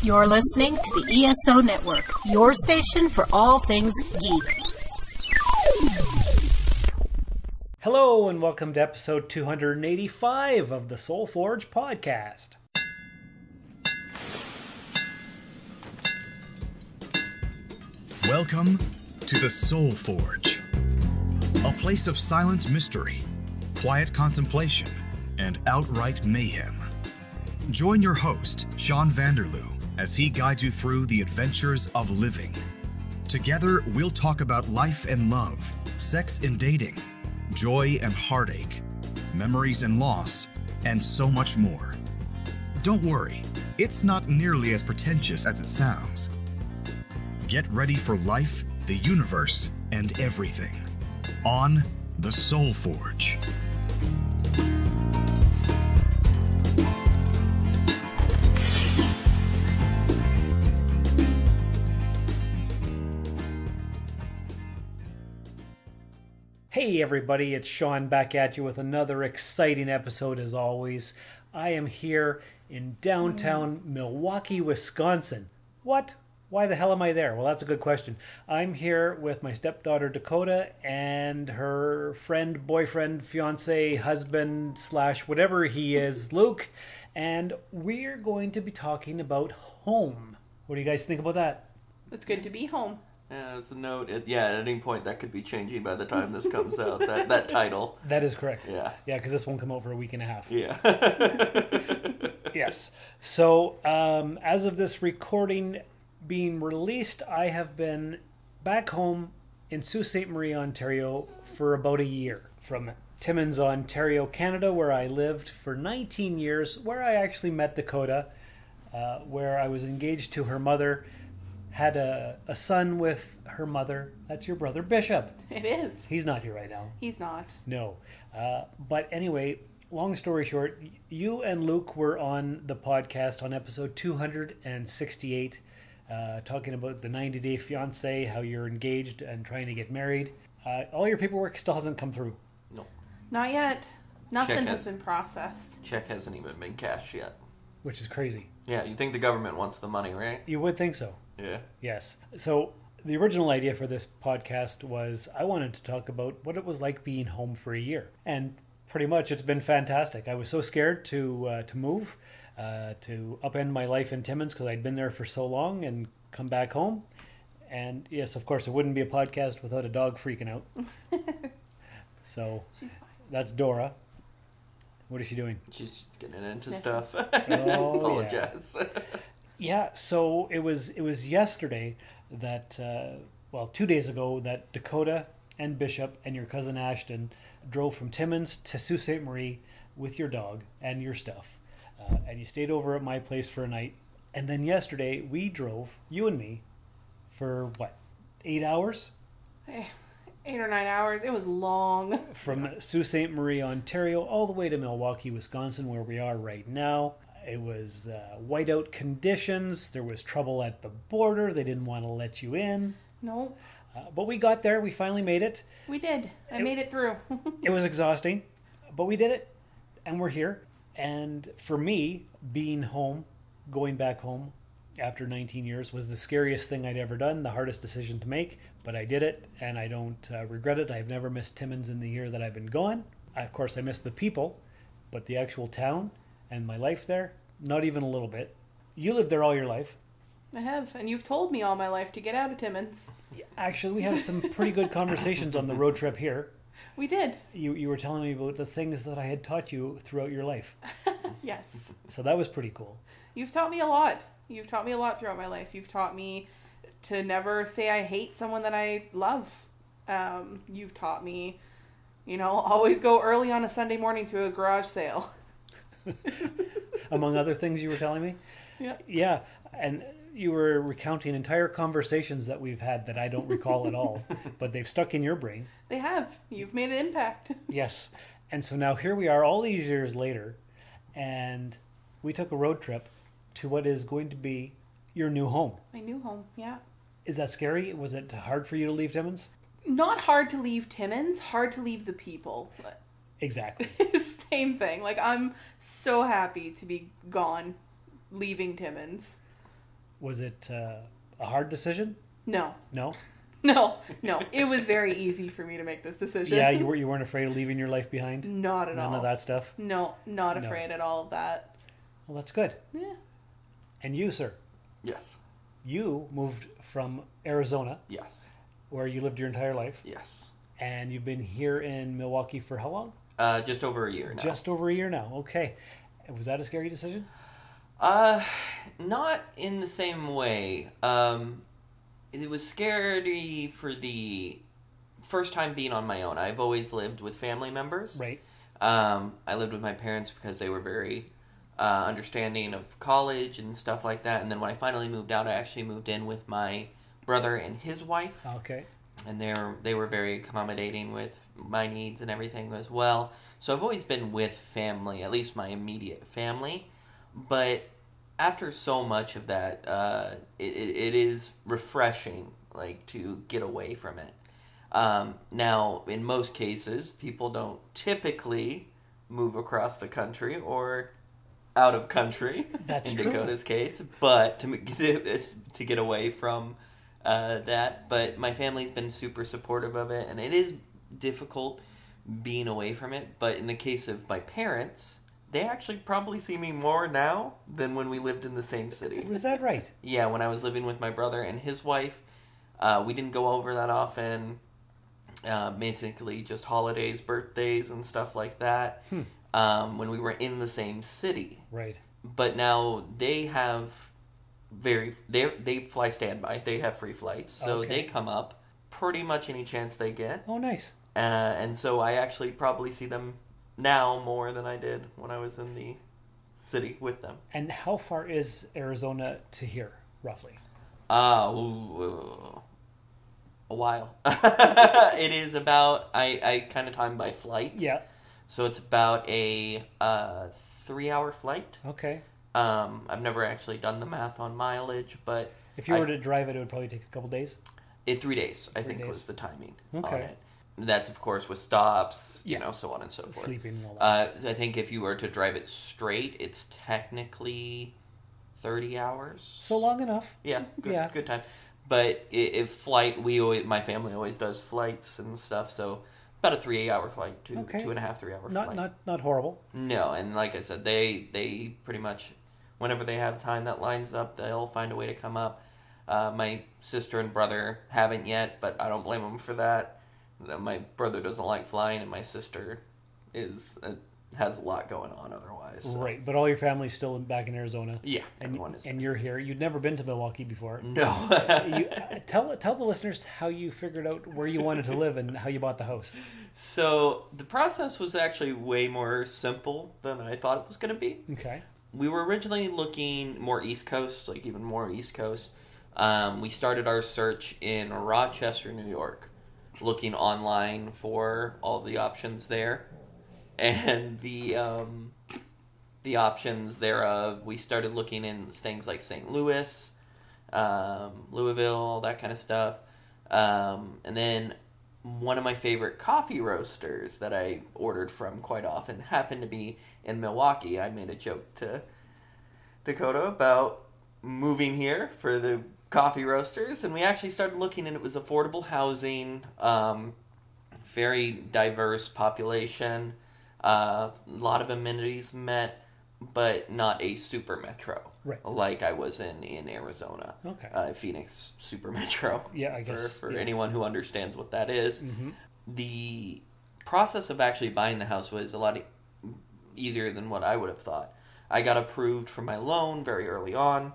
You're listening to the ESO Network, your station for all things geek. Hello and welcome to episode 285 of the Soul Forge podcast. Welcome to the Soul Forge, a place of silent mystery, quiet contemplation, and outright mayhem. Join your host, Sean Vanderloo, as he guides you through the adventures of living. Together, we'll talk about life and love, sex and dating, joy and heartache, memories and loss, and so much more. Don't worry, it's not nearly as pretentious as it sounds. Get ready for life, the universe, and everything on the Soul Forge. Hey everybody, it's Sean back at you with another exciting episode as always. I am here in downtown Milwaukee, Wisconsin. What? Why the hell am I there? Well, that's a good question. I'm here with my stepdaughter Dakota and her friend, boyfriend, fiance, husband, / whatever he is, Luke. And we're going to be talking about home. What do you guys think about that? It's good to be home. As a note, at any point that could be changing by the time this comes out, that title. That is correct. Yeah. Yeah, because this won't come out for a week and a half. Yeah. Yes. So, as of this recording being released, I have been back home in Sault Ste. Marie, Ontario for about a year. From Timmins, Ontario, Canada, where I lived for 19 years, where I actually met Dakota, where I was engaged to her mother, had a son with her mother. That's your brother, Bishop. It is. He's not here right now. He's not. No. But anyway, long story short, you and Luke were on the podcast on episode 268, talking about the 90-day fiance, how you're engaged and trying to get married. All your paperwork still hasn't come through. No. Not yet. Nothing has been processed. Check hasn't even been cashed yet. Which is crazy. Yeah, you think the government wants the money, right? You would think so. Yeah. Yes. So the original idea for this podcast was I wanted to talk about what it was like being home for a year. And pretty much it's been fantastic. I was so scared to move, to upend my life in Timmins because I'd been there for so long and come back home. And yes, of course, it wouldn't be a podcast without a dog freaking out. So She's fine. That's Dora. What is she doing? She's getting into Sniffing. stuff. Oh, Apologize. Yeah, so it was yesterday that, 2 days ago, that Dakota and Bishop and your cousin Ashton drove from Timmins to Sault Ste. Marie with your dog and your stuff. And you stayed over at my place for a night. And then yesterday, we drove, you and me, for 8 hours? 8 or 9 hours. It was long. From Sault Ste. Marie, Ontario, all the way to Milwaukee, Wisconsin, where we are right now. It was whiteout conditions. There was trouble at the border. They didn't want to let you in. No. But we got there. We finally made it. We did. I made it through. It was exhausting, but we did it, and we're here. And for me, being home, going back home after 19 years was the scariest thing I'd ever done, the hardest decision to make, but I did it, and I don't regret it. I've never missed Timmins in the year that I've been gone. Of course, I miss the people, but the actual town and my life there, not even a little bit. You lived there all your life. I have, and you've told me all my life to get out of Timmins. Actually, we had some pretty good conversations on the road trip here. We did. You were telling me about the things that I had taught you throughout your life. Yes. So that was pretty cool. You've taught me a lot. You've taught me a lot throughout my life. You've taught me to never say I hate someone that I love. You've taught me, always go early on a Sunday morning to a garage sale. Among other things you were telling me? Yeah. Yeah, and you were recounting entire conversations that we've had that I don't recall at all, but they've stuck in your brain. They have. You've made an impact. Yes. And so now here we are all these years later, and we took a road trip to what is going to be your new home. My new home, yeah. Is that scary? Was it hard for you to leave Timmins? Not hard to leave Timmins, hard to leave the people. Exactly. Same thing. Like, I'm so happy to be gone, leaving Timmins. Was it a hard decision? No. No? No. It was very easy for me to make this decision. Yeah, you weren't afraid of leaving your life behind? Not at all. None of that stuff? No, not afraid at all of that. Well, that's good. Yeah. And you, sir? Yes. You moved from Arizona, Yes. where you lived your entire life, Yes. and you've been here in Milwaukee for how long? Just over a year now. Just over a year now. Okay. Was that a scary decision? Not in the same way. It was scary for the first time being on my own. I've always lived with family members. Right. I lived with my parents because they were very understanding of college and stuff like that. And then when I finally moved out, I actually moved in with my brother and his wife. Okay. And they were very accommodating with my needs and everything as well. So I've always been with family, at least my immediate family. But after so much of that, it is refreshing, like, to get away from it. Now, in most cases, people don't typically move across the country or out of country. That's in true. Dakota's case, but to get away from that. But my family's been super supportive of it, and it is difficult being away from it. But in the case of my parents, they actually probably see me more now than when we lived in the same city. Was that right? Yeah, when I was living with my brother and his wife, we didn't go over that often. Basically just holidays, birthdays, and stuff like that. When we were in the same city. Right. But now they have they fly standby. They have free flights, so Okay. they come up pretty much any chance they get. Oh, nice. And so I actually probably see them now more than I did when I was in the city with them. And how far is Arizona to here, roughly? A while. It is about, I kind of time by flights. Yeah. So it's about a 3-hour flight. Okay. I've never actually done the math on mileage, but If you were to drive it, it would probably take a couple days. 3 days, I think, days. was the timing Okay. on it. That's, of course, with stops, Yeah. so on and so forth. Sleeping and all that. I think if you were to drive it straight, it's technically 30 hours. So long enough. Yeah, good, Yeah. good time. But if my family always does flights and stuff, so about a 3-hour flight, Okay. 2.5, 3-hour flight. Not horrible. No, and like I said, they pretty much, whenever they have time that lines up, they'll find a way to come up. My sister and brother haven't yet, but I don't blame them for that. My brother doesn't like flying, and my sister has a lot going on otherwise. So. Right, but all your family's still back in Arizona. Yeah, everyone is. And you're here. You'd never been to Milwaukee before. No. Tell the listeners how you figured out where you wanted to live and how you bought the house. So the process was actually way more simple than I thought it was going to be. Okay. We were originally looking more East Coast, like even more East Coast. We started our search in Rochester, New York, looking online for all the options there. And the options thereof, we started looking in things like St. Louis, Louisville, all that kind of stuff. And then one of my favorite coffee roasters that I ordered from quite often happened to be in Milwaukee. I made a joke to Dakota about moving here for the coffee roasters, and we actually started looking, and it was affordable housing, very diverse population, a lot of amenities met, but not a super metro, Right. like I was in Arizona. Okay. Phoenix super metro. Yeah, I guess, For yeah. anyone who understands what that is. Mm-hmm. The process of actually buying the house was a lot easier than what I would have thought. I got approved for my loan very early on.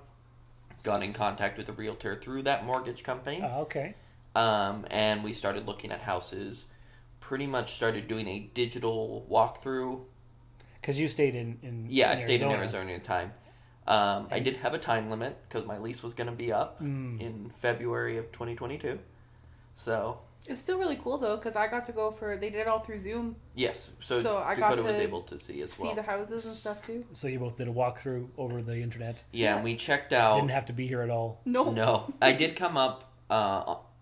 Got in contact with a realtor through that mortgage company. Okay. And we started looking at houses. Pretty much started doing a digital walkthrough. Because you stayed in Yeah, I stayed in Arizona at the time. I did have a time limit because my lease was going to be up in February of 2022. So It was still really cool though, because I got to go they did it all through Zoom. yes, So I Dakota got was to able to see as well. See the houses and stuff too. So you both did a walkthrough over the internet. Yeah, and we checked out. Didn't have to be here at all. No, I did come up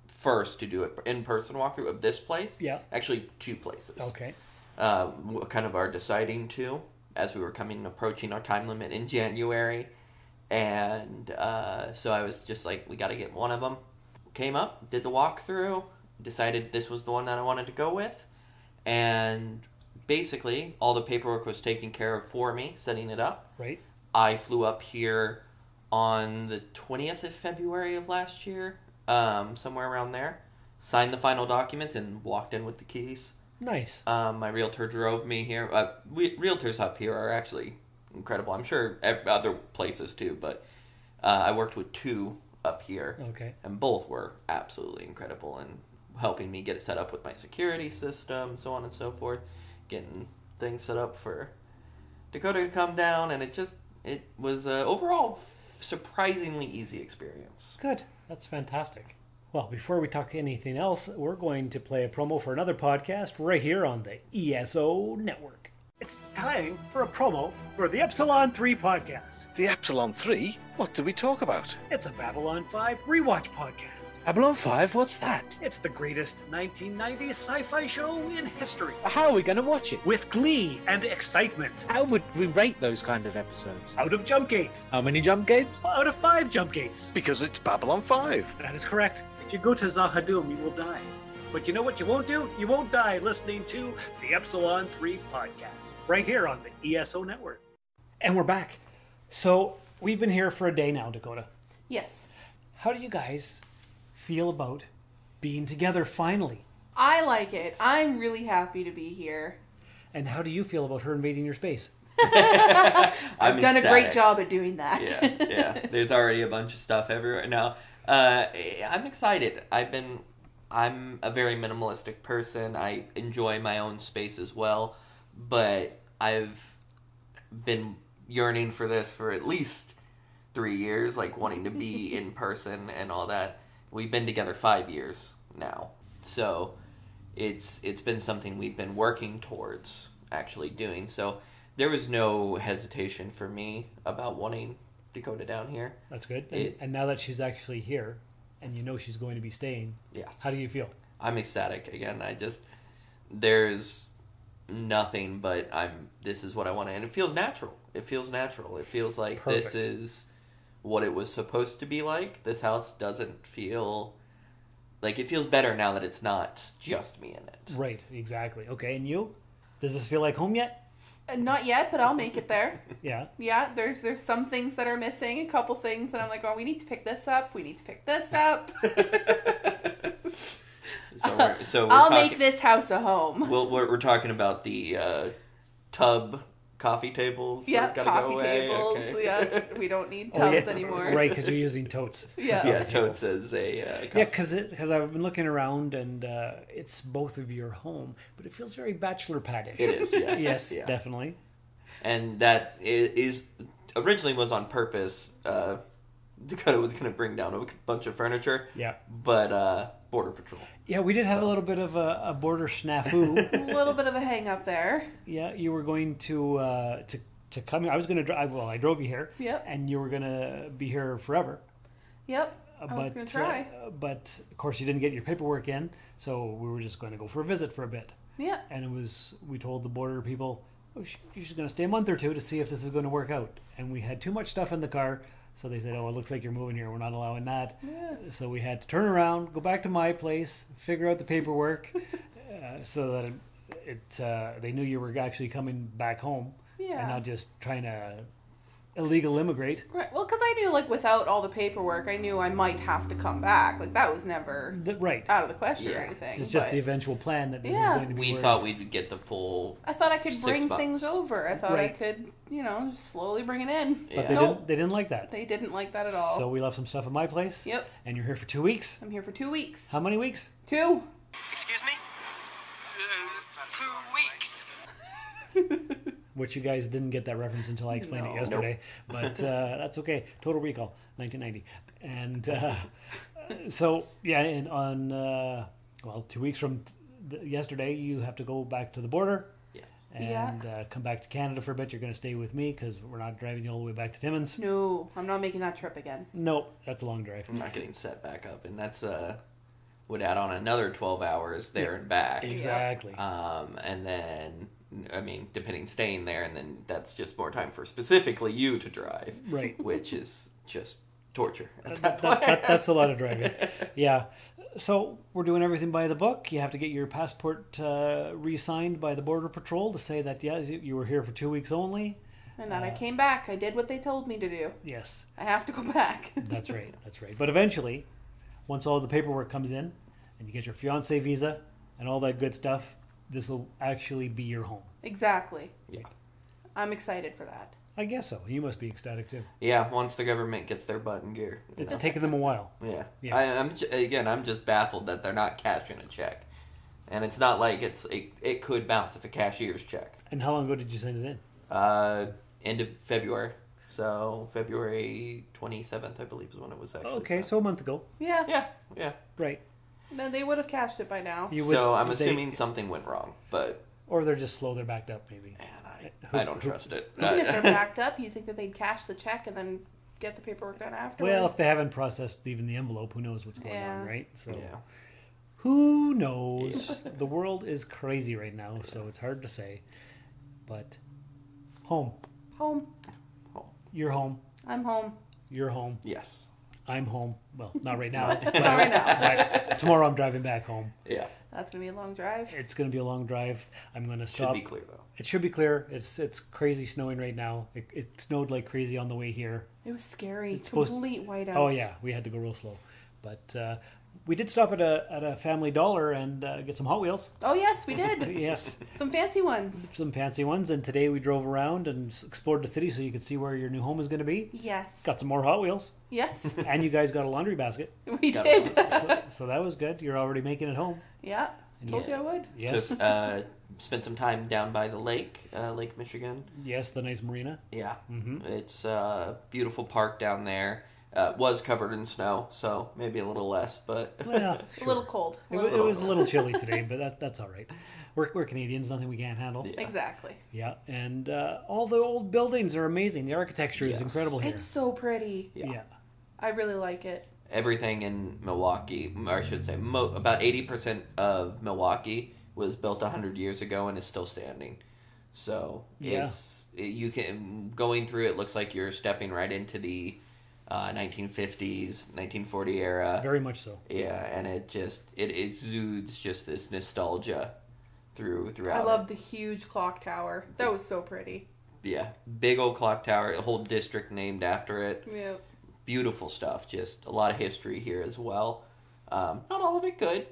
first to do an in-person walkthrough of this place. Yeah. Actually, 2 places. Okay. Kind of our deciding to as we were approaching our time limit in January. And so I was just like, we got to get one of them. Came up, did the walkthrough, decided this was the one that I wanted to go with. And basically, all the paperwork was taken care of for me, setting it up. Right. I flew up here on the 20th of February of last year, somewhere around there. Signed the final documents and walked in with the keys. Nice. My realtor drove me here. Realtors up here are actually incredible. I'm sure other places too, but I worked with 2 up here. Okay. And both were absolutely incredible in helping me get it set up with my security system, so on and so forth. Getting things set up for Dakota to come down, and it was overall surprisingly easy experience. Good. That's fantastic. Well, before we talk anything else, we're going to play a promo for another podcast right here on the ESO Network. It's time for a promo for the Epsilon 3 podcast. The Epsilon 3? What do we talk about? It's a Babylon 5 rewatch podcast. Babylon 5? What's that? It's the greatest 1990s sci-fi show in history. How are we going to watch it? With glee and excitement. How would we rate those kind of episodes? Out of jump gates. How many jump gates? Out of 5 jump gates. Because it's Babylon 5. That is correct. If you go to Zahadum, you will die. But you know what you won't do? You won't die listening to the Epsilon 3 podcast, right here on the ESO Network. And we're back. So, we've been here for a day now, Dakota. Yes. How do you guys feel about being together finally? I like it. I'm really happy to be here. And how do you feel about her invading your space? I've done a great ecstatic. job at doing that. Yeah. There's already a bunch of stuff everywhere now. I'm excited. I'm a very minimalistic person. I enjoy my own space as well, but I've been yearning for this for at least 3 years, like wanting to be in person and all that. We've been together 5 years now, so it's been something we've been working towards actually doing. So there was no hesitation for me about wanting Dakota down here. That's good. And now that she's actually here, and you know she's going to be staying, Yes. how do you feel? I'm ecstatic again. There's nothing but this is what I want to, and it feels natural. It feels like Perfect. This is what it was supposed to be like. This house doesn't feel like, it feels better now that it's not just me in it. Right, exactly. Okay, and you? Does this feel like home yet? Not yet, but I'll make it there. Yeah. Yeah, there's some things that are missing, a couple things that I'm like, oh, we need to pick this up. We need to pick this up. So we're I'll talking, make this house a home. we're talking about the tub coffee tables. Yeah, Those gotta coffee go away. tables. Okay. Yeah, we don't need tubs anymore. Right, because you're using totes. Yeah. Yeah, totes as a coffee. Yeah, because I've been looking around and it's both of your home, but it feels very bachelor pad-ish. It is, yes. Yes, Yeah. definitely. And that is originally was on purpose. Dakota was going to bring down a bunch of furniture. Yeah. But Border Patrol. Yeah, we did have a little bit of a border snafu. A little bit of a hang up there. Yeah, you were going to come here. I was going to drive. Well, I drove you here. Yep. And you were going to be here forever. Yep. I was going to try. But of course, you didn't get your paperwork in, so we were just going to go for a visit for a bit. Yeah. And we told the border people, oh, you're just going to stay a month or two to see if this is going to work out. And we had too much stuff in the car, so they said, oh, it looks like you're moving here. We're not allowing that. Yeah. So we had to turn around, go back to my place, figure out the paperwork, so that they knew you were actually coming back home. Yeah. And not just trying to illegal immigrate. Right. Well, because I knew, like, without all the paperwork, I knew I might have to come back. Like, that was never Right. out of the question or Yeah. anything. It's just but the eventual plan that this is Yeah. going to be. We where- thought we'd get the full. I thought I could 6 bring months. things over. I thought I Right. could, just slowly bring it in. But Yeah. they, Nope. they didn't like that. They didn't like that at all. So we left some stuff at my place. Yep. And you're here for 2 weeks. I'm here for 2 weeks. How many weeks? 2. Excuse me? 2 weeks. Which you guys didn't get that reference until I explained it No. yesterday. But that's okay. Total Recall, 1990. And so, yeah, and on, 2 weeks from yesterday, you have to go back to the border Yes. and come back to Canada for a bit. You're going to stay with me because we're not driving you all the way back to Timmins. No, I'm not making that trip again. No, that's a long drive. I'm not getting set back up, and that's would add on another 12 hours there and back. Exactly. And then I mean, depending, staying there, and then that's just more time for specifically you to drive. Right. Which is just torture at That's a lot of driving. Yeah. So we're doing everything by the book. You have to get your passport re-signed by the Border Patrol to say that, yes, you were here for 2 weeks only. And then I came back. I did what they told me to do. Yes. I have to go back. That's right. But eventually, once all the paperwork comes in and you get your fiancé visa and all that good stuff, this will actually be your home. Exactly. Yeah. I'm excited for that. I guess so. You must be ecstatic too. Yeah, once the government gets their butt in gear. It's taken them a while. Yeah. Yes. I'm just baffled that they're not cashing a check. And it's not like it could bounce. It's a cashier's check. And how long ago did you send it in? End of February. So February 27th, I believe, is when it was actually Okay, sent. so a month ago. Yeah. Yeah. Right. No, they would have cashed it by now. So I'm assuming something went wrong, but... Or they're just slow, they're backed up maybe. Man, I don't trust it. Even if they're backed up, you'd think that they'd cash the check and then get the paperwork done afterwards. Well, if they haven't processed even the envelope, who knows what's going on, right? So Yeah. who knows? The world is crazy right now, so it's hard to say. But home. Home. You're home. I'm home. You're home. Yes. I'm home. Well, not right now. Not right now. But tomorrow I'm driving back home. Yeah. That's going to be a long drive. It's going to be a long drive. I'm going to Should stop. be clear, though. It should be clear. It's crazy snowing right now. It snowed like crazy on the way here. It was scary. It's supposed- Complete whiteout. Oh yeah, we had to go real slow. But we did stop at a Family Dollar and get some Hot Wheels. Oh, yes, we did. Yes, Some fancy ones. some fancy ones. And today we drove around and explored the city so you could see where your new home is going to be. Yes. Got some more Hot Wheels. Yes. And you guys got a laundry basket. We Got did. So that was good. You're already making it home. Yeah. Told you I would. Yes. Just spent some time down by the lake, Lake Michigan. Yes, the nice marina. Yeah. Mm-hmm. It's a beautiful park down there. Was covered in snow, so maybe a little less, but... Well, A little cold. It was a little chilly today, but that's all right. We're Canadians, nothing we can't handle. Yeah. Exactly. Yeah, and all the old buildings are amazing. The architecture is Yes. incredible here. It's so pretty. Yeah. I really like it. Everything in Milwaukee, or I should say, about 80% of Milwaukee was built 100 years ago and is still standing. So Yeah. you can, going through it, looks like you're stepping right into the 1950s, 1940 era. Very much so. Yeah, and it exudes just this nostalgia throughout. I love the huge clock tower. That was so pretty. Yeah, big old clock tower, a whole district named after it. Yeah. Beautiful stuff. Just a lot of history here as well. Not all of it good,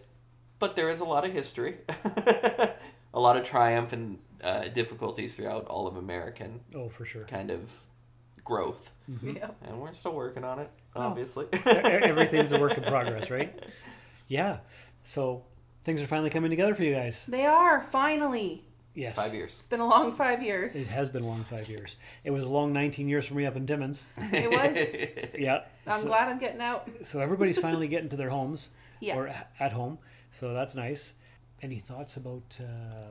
but there is a lot of history. A lot of triumph and difficulties throughout all of American Oh, for sure. kind of growth. Yeah. And we're still working on it, obviously. Everything's a work in progress, right? Yeah. So things are finally coming together for you guys. They are, finally. Yes. 5 years. It's been a long 5 years. It has been a long 5 years. It was a long 19 years for me up in Timmins. It was. Yeah. I'm glad I'm getting out. So everybody's finally getting to their homes. Yeah. Or at home. So that's nice. Any thoughts about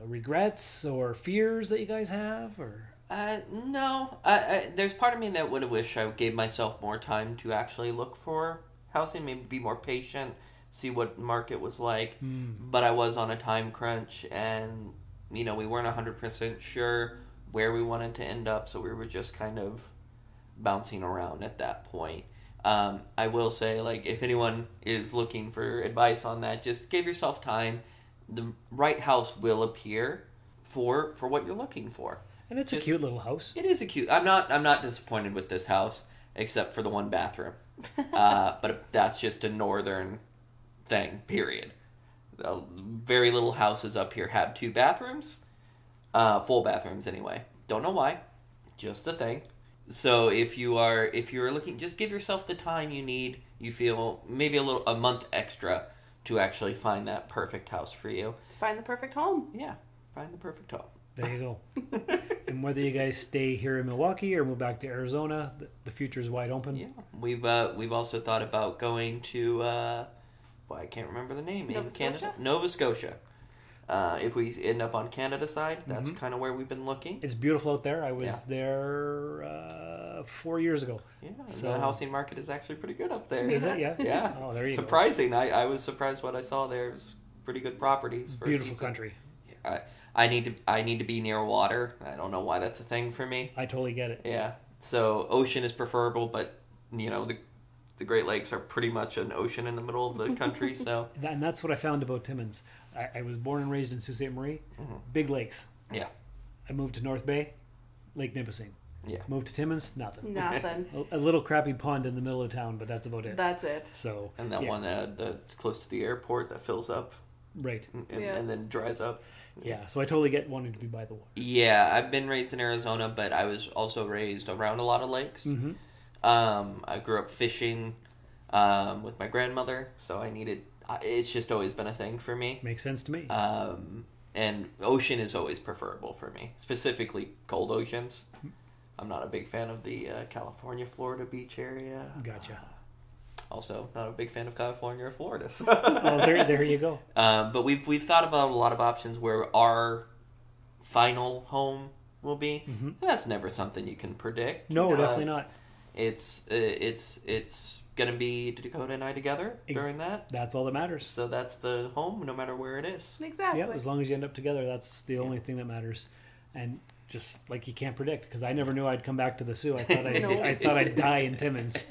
regrets or fears that you guys have? Or No. There's part of me that would have wished I gave myself more time to actually look for housing, maybe be more patient, see what the market was like. But I was on a time crunch, and we weren't 100% sure where we wanted to end up, so we were just kind of bouncing around at that point. I will say, if anyone is looking for advice on that, just give yourself time. The right house will appear for what you're looking for. and it's a cute little house. It is a cute. I'm not disappointed with this house, except for the one bathroom. But that's just a northern thing. Period. Very little houses up here have 2 bathrooms, full bathrooms anyway. Don't know why, just a thing. So if you're looking, just give yourself the time you need. You feel maybe a month extra to actually find that perfect house for you. Find the perfect home. Yeah, find the perfect home. There you go. And whether you guys stay here in Milwaukee or move back to Arizona, the future is wide open. Yeah, we've also thought about going to I can't remember the name. Nova Canada, Scotia? Nova Scotia. If we end up on Canada side, that's kind of where we've been looking. It's beautiful out there. I was Yeah. there 4 years ago. Yeah, So- the housing market is actually pretty good up there. Is it? Yeah. Yeah. Oh, there you Surprising. I was surprised what I saw there. It was pretty good properties. go. For a Beautiful decent- country. I need to be near water. I don't know why that's a thing for me. I totally get it. Yeah. So ocean is preferable, but the Great Lakes are pretty much an ocean in the middle of the country. So And that's what I found about Timmins. I was born and raised in Sault Ste. Marie, big lakes. yeah, I moved to North Bay, Lake Nipissing. yeah. Moved to Timmins, nothing. Nothing. A little crappy pond in the middle of town, but that's about it. That's it. So And that yeah, one that's close to the airport that fills up right? and then dries up. Yeah. So I totally get wanting to be by the water. Yeah, I've been raised in Arizona, but I was also raised around a lot of lakes. Mm-hmm. I grew up fishing with my grandmother, so it's just always been a thing for me. Makes sense to me. And ocean is always preferable for me, specifically cold oceans. I'm not a big fan of the California, Florida beach area. Gotcha. Also, not a big fan of California or Florida. So. Oh, there you go. But we've thought about a lot of options where our final home will be. Mm-hmm. That's never something you can predict. No, definitely not. It's gonna be Dakota and I together during that. That's all that matters. So that's the home, no matter where it is. Exactly. Yeah, as long as you end up together, that's the only thing that matters. And just like you can't predict, because I never knew I'd come back to the Sioux. I thought I thought I'd die in Timmins,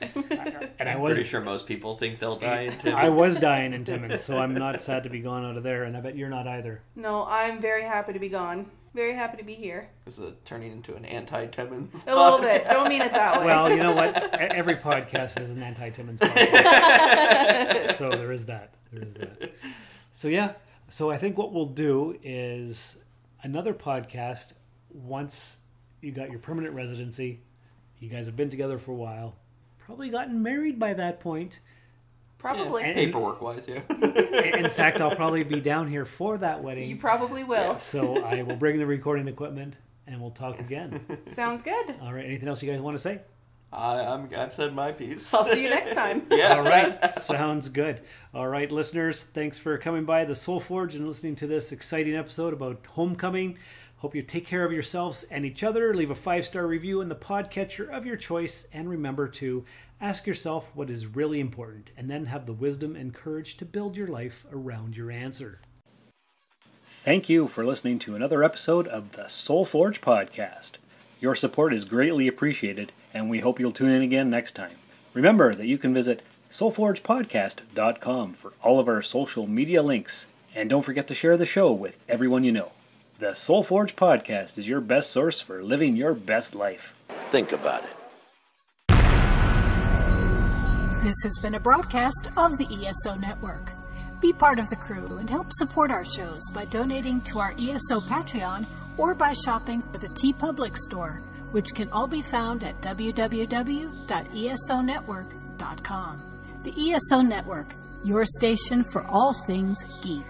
and I'm pretty sure most people think they'll die in Timmins. I was dying in Timmins, so I'm not sad to be gone out of there, and I bet you're not either. No, I'm very happy to be gone. Very happy to be here. This is turning into an anti-Timmins A little bit. Don't mean it that way. Well, you know what? Every podcast is an anti-Timmins podcast, so there is that. So yeah. So I think what we'll do is another podcast once you got your permanent residency. You guys have been together for a while. Probably gotten married by that point. Probably. Yeah, Paperwork-wise, yeah. In fact, I'll probably be down here for that wedding. You probably will. So I will bring the recording equipment and we'll talk again. Sounds good. All right. Anything else you guys want to say? I've said my piece. I'll see you next time. Yeah. All right. Sounds good. All right, listeners. Thanks for coming by the Soul Forge and listening to this exciting episode about homecoming. Hope you take care of yourselves and each other. Leave a 5-star review in the podcatcher of your choice. And remember to ask yourself what is really important and then have the wisdom and courage to build your life around your answer. Thank you for listening to another episode of the Soul Forge podcast. Your support is greatly appreciated, and we hope you'll tune in again next time. Remember that you can visit soulforgepodcast.com for all of our social media links. And don't forget to share the show with everyone you know. The Soul Forge podcast is your best source for living your best life. Think about it. This has been a broadcast of the ESO Network. Be part of the crew and help support our shows by donating to our ESO Patreon or by shopping at the TeePublic store, which can all be found at www.esonetwork.com. The ESO Network, your station for all things geek.